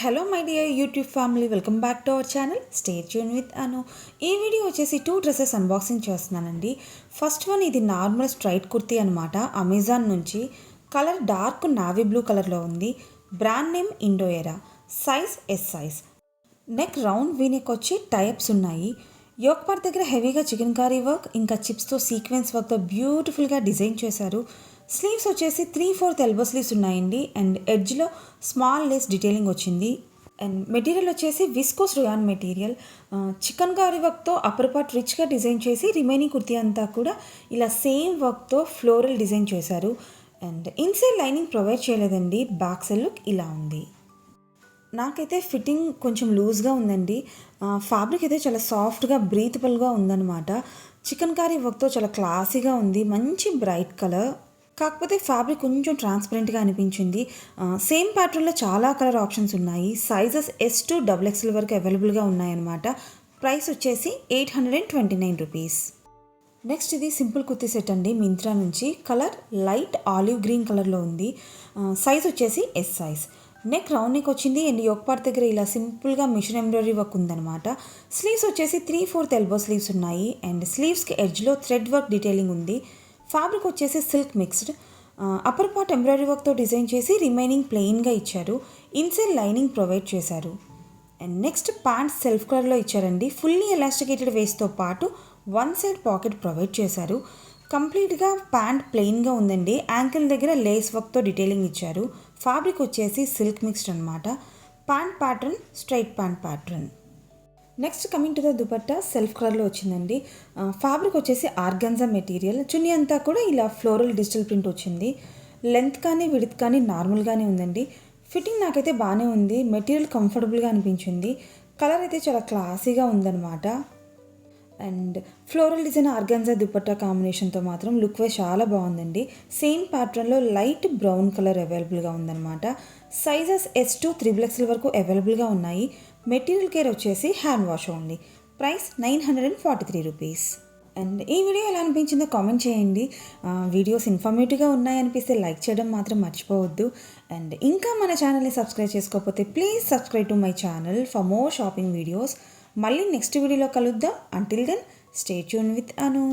Hello my dear YouTube family, welcome back to our channel. Stay tune with Anu. ఈ video వచ్చేసి 2 dresses unboxing చేస్తున్నానండి. First one ఇది normal straight kurti అనమాట. Amazon నుంచి. Colour dark navy blue కలర్లో ఉంది. Brand name ఇండోయరా. Size S size. Neck round V neck వచ్చి టైప్స్ ఉన్నాయి. యోక్ పార్ట్ దగ్గర హెవీగా చికెన్ కర్రీ వర్క్, ఇంకా చిప్స్తో సీక్వెన్స్ వర్క్తో బ్యూటిఫుల్గా డిజైన్ చేశారు. స్లీవ్స్ వచ్చేసి 3/4 ఎల్బో స్లీవ్స్ ఉన్నాయండి. అండ్ ఎడ్జ్లో స్మాల్ లేస్ డీటెయిలింగ్ వచ్చింది. అండ్ మెటీరియల్ వచ్చేసి విస్కోస్ రుయాన్ మెటీరియల్. చికెన్ కర్రీ వర్క్తో అప్పర్ పార్ట్ రిచ్గా డిజైన్ చేసి రిమైనింగ్ కుర్తీ అంతా కూడా ఇలా సేమ్ వర్క్తో ఫ్లోరల్ డిజైన్ చేశారు. అండ్ ఇన్సైడ్ లైనింగ్ ప్రొవైడ్ చేయలేదండి. బ్యాక్ సైడ్ లుక్ ఇలా ఉంది. నాకైతే ఫిట్టింగ్ కొంచెం లూజ్గా ఉందండి. ఫ్యాబ్రిక్ అయితే చాలా సాఫ్ట్గా బ్రీతబుల్గా ఉందన్నమాట. చికెన్ కర్రీ వర్క్తో చాలా క్లాసీగా ఉంది. మంచి బ్రైట్ కలర్. కాకపోతే ఫ్యాబ్రిక్ కొంచెం ట్రాన్స్పరెంట్గా అనిపించింది. సేమ్ ప్యాటర్న్లో చాలా కలర్ ఆప్షన్స్ ఉన్నాయి. సైజెస్ S to XXL వరకు అవైలబుల్గా ఉన్నాయన్నమాట. ప్రైస్ వచ్చేసి 829 రూపీస్. నెక్స్ట్ ఇది సింపుల్ కుర్తీ సెట్ అండి, మింత్రా నుంచి. కలర్ లైట్ ఆలివ్ గ్రీన్ కలర్లో ఉంది. సైజ్ వచ్చేసి yes size. Neck round neck వచ్చింది. అండ్ యోక్ పార్ట్ దగ్గర ఇలా సింపుల్గా మిషన్ ఎంబ్రాయిడరీ వర్క్ ఉందన్నమాట. స్లీవ్స్ వచ్చేసి 3/4 ఎల్బో స్లీవ్స్ ఉన్నాయి. అండ్ స్లీవ్స్కి ఎడ్జ్లో థ్రెడ్ వర్క్ డీటెయిలింగ్ ఉంది. ఫ్యాబ్రిక్ వచ్చేసి silk mixed. Upper part embroidery వర్క్తో డిజైన్ చేసి రిమైనింగ్ ప్లెయిన్గా ఇచ్చారు. ఇన్సైడ్ లైనింగ్ ప్రొవైడ్ చేశారు. అండ్ నెక్స్ట్ ప్యాంట్ సెల్ఫ్ కలర్లో ఇచ్చారండి. ఫుల్లీ ఎలాస్టికేటెడ్ వేస్ట్తో పాటు వన్ సైడ్ పాకెట్ ప్రొవైడ్ చేశారు. కంప్లీట్గా ప్యాంట్ ప్లెయిన్గా ఉందండి. యాంకిల్ దగ్గర లేస్ వర్క్తో డీటెయిలింగ్ ఇచ్చారు. ఫ్యాబ్రిక్ వచ్చేసి సిల్క్ మిక్స్డ్ అనమాట. Pant pattern straight pant pattern. Next coming to the dupatta self కలర్లో వచ్చిందండి. ఫ్యాబ్రిక్ వచ్చేసి ఆర్గాన్జా మెటీరియల్. చున్నీ అంతా కూడా ఇలా ఫ్లోరల్ డిజిటల్ ప్రింట్ వచ్చింది. లెంత్ కానీ విడ్త్ కానీ నార్మల్గానే ఉందండి. ఫిట్టింగ్ నాకైతే బాగానే ఉంది. మెటీరియల్ కంఫర్టబుల్గా అనిపించింది. కలర్ అయితే చాలా క్లాసీగా ఉందన్నమాట. And floral design organza dupatta కాంబినేషన్తో మాత్రం లుక్ వైజ్ చాలా బాగుందండి. సేమ్ ప్యాటర్న్లో లైట్ బ్రౌన్ కలర్ అవైలబుల్గా ఉందన్నమాట. సైజెస్ S to XXL వరకు అవైలబుల్గా ఉన్నాయి. మెటీరియల్ కేర్ వచ్చేసి hand wash only. Price 943 rupees. And ఈ వీడియో ఎలా అనిపించిందో కామెంట్ చేయండి. వీడియోస్ ఇన్ఫర్మేటివ్గా ఉన్నాయనిపిస్తే లైక్ చేయడం మాత్రం మర్చిపోవద్దు. అండ్ ఇంకా మన ఛానల్ని సబ్స్క్రైబ్ చేసుకోకపోతే please subscribe to my channel for more shopping videos. మళ్ళీ నెక్స్ట్ వీడియోలో కలుద్దాం. Until then stay tune with Anu.